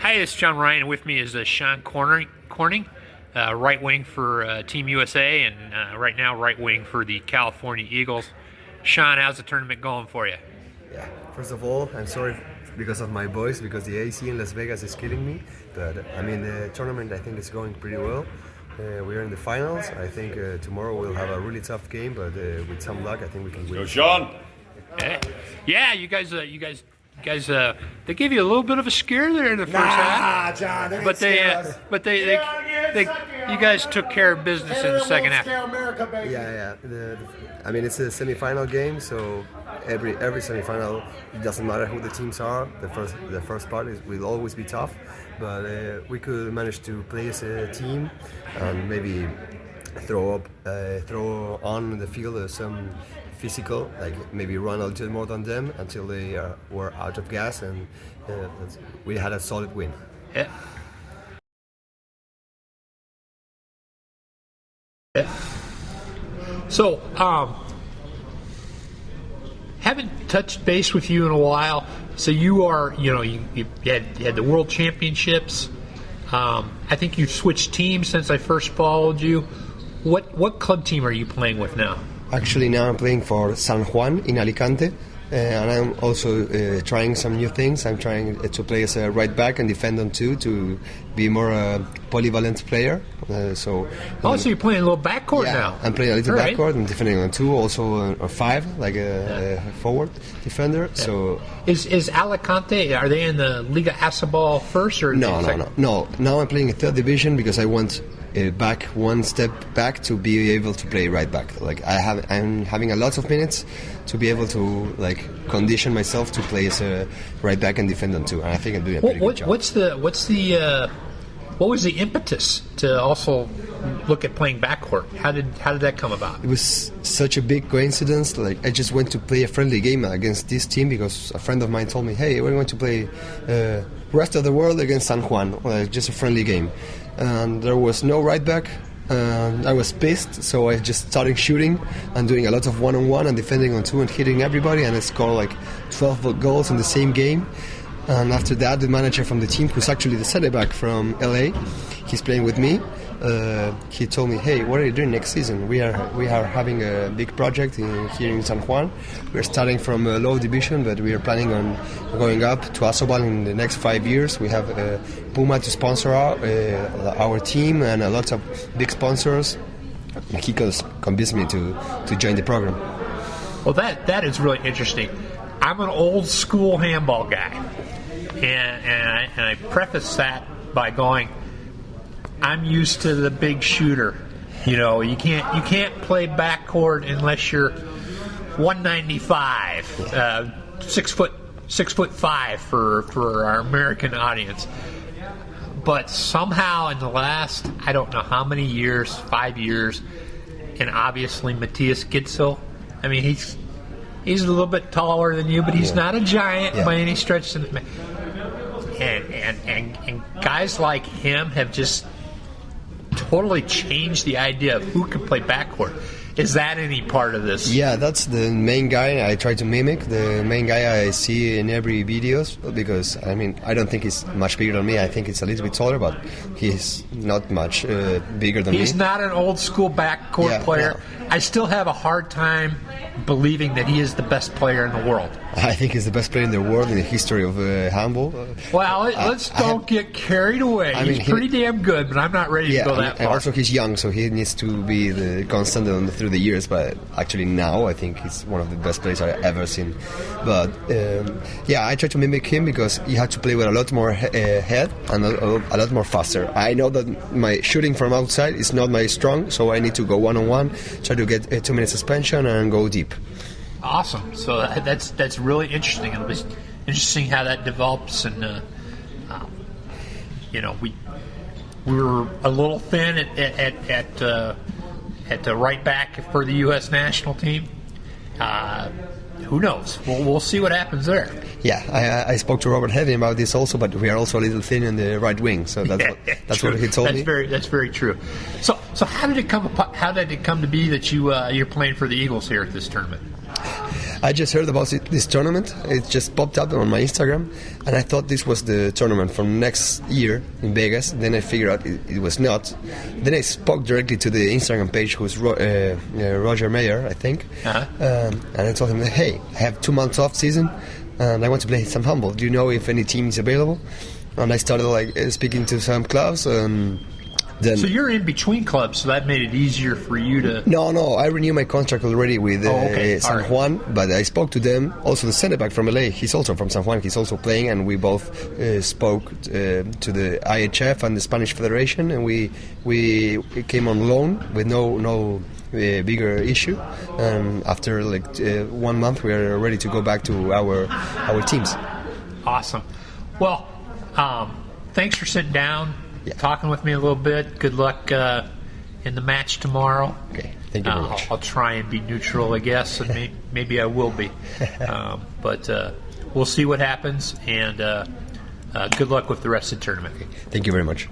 Hi, this is John Ryan, and with me is Sean Corning, right wing for Team USA, and right now right wing for the California Eagles. Sean, how's the tournament going for you? Yeah, first of all, I'm sorry because of my voice, because the AC in Las Vegas is killing me. But I mean, the tournament I think is going pretty well. We are in the finals. I think tomorrow we'll have a really tough game, but with some luck, I think we can win. Go, Sean. Yeah, you guys, they gave you a little bit of a scare there in the first half. John, But you guys took care of business in the second half. America, baby. Yeah. I mean, it's a semi-final game, so every semi-final, it doesn't matter who the teams are. The first part will always be tough, but we could manage to play as a team and maybe throw on the field some physical, like maybe run a little more than them until they were out of gas, and we had a solid win. Yeah. So, haven't touched base with you in a while. So you are, you had the World Championships. I think you've switched teams since I first followed you. What club team are you playing with now? Actually, now I'm playing for San Juan in Alicante, and I'm also trying some new things. I'm trying to play as a right back and defend on two to be more a polyvalent player. So you're playing a little backcourt now. I'm playing a little All right. backcourt and defending on two, also or five, like a forward defender. Yeah. So is Alicante? Are they in the Liga ASOBAL first or no? Now I'm playing a third division because I want back one step back to be able to play right back. Like I'm having a lot of minutes to be able to condition myself to play as a right back and defend on two, and I think I'm doing a pretty good job. What was the impetus to also look at playing backcourt? How did that come about? It was such a big coincidence. I just went to play a friendly game against this team because a friend of mine told me, "Hey, we're going to play rest of the world against San Juan, just a friendly game." And there was no right back, and I was pissed, so I just started shooting and doing a lot of one-on-one and defending on two and hitting everybody, and I scored 12 goals in the same game. And after that, the manager from the team, who's actually the center back from LA, he's playing with me. He told me, "Hey, what are you doing next season? We are having a big project here in San Juan. We're starting from a low division, but we are planning on going up to ASOBAL in the next 5 years. We have Puma to sponsor our team and a lot of big sponsors." And he convinced me to join the program. Well, that is really interesting. I'm an old school handball guy, and I preface that by going, I'm used to the big shooter. You can't play backcourt unless you're 195, 6'5" for our American audience. But somehow in the last, I don't know how many years, 5 years, and obviously Matthias Gitzel, I mean he's a little bit taller than you, but he's not a giant by any stretch. And guys like him have just totally changed the idea of who can play backcourt. Is that any part of this? Yeah, that's the main guy I try to mimic, the main guy I see in every videos, because, I mean, I don't think he's much bigger than me. I think he's a little bit taller, but he's not much bigger than me. He's not an old school backcourt player. No. I still have a hard time believing that he is the best player in the world. I think he's the best player in the world in the history of handball. Well, let's don't get carried away. He's pretty damn good, but I'm not ready to go that far. And also he's young, so he needs to be the constant through the years. But actually now I think he's one of the best players I've ever seen. But I try to mimic him because you have to play with a lot more head and a lot more faster. I know that my shooting from outside is not my strong, so I need to go one-on-one, try to get 2 minutes suspension and go deep. Awesome. So that's really interesting. It'll be interesting how that develops, and we were a little thin at the right back for the U.S. national team. Who knows? We'll see what happens there. Yeah, I spoke to Robert Hedden about this also, but we are also a little thin in the right wing, so that's what he told me. That's very true. So how did it come to be that you're playing for the Eagles here at this tournament? I just heard about this tournament. It just popped up on my Instagram, and I thought this was the tournament from next year in Vegas. Then I figured out it was not. Then I spoke directly to the Instagram page, who's Roger Mayer, I think, and I told him, hey, I have 2 months off season, and I want to play some handball. Do you know if any team is available? And I started speaking to some clubs. Then, so you're in between clubs, so that made it easier for you to... No, I renewed my contract already with San Juan, but I spoke to them. Also, the center back from LA, he's also from San Juan, he's also playing, and we both spoke to the IHF and the Spanish Federation, and we came on loan with no bigger issue. And after 1 month, we are ready to go back to our teams. Awesome. Well, thanks for sitting down. Talking with me a little bit. Good luck in the match tomorrow. Okay, thank you very much. I'll try and be neutral, I guess, and maybe I will be. But we'll see what happens, and good luck with the rest of the tournament. Okay. Thank you very much.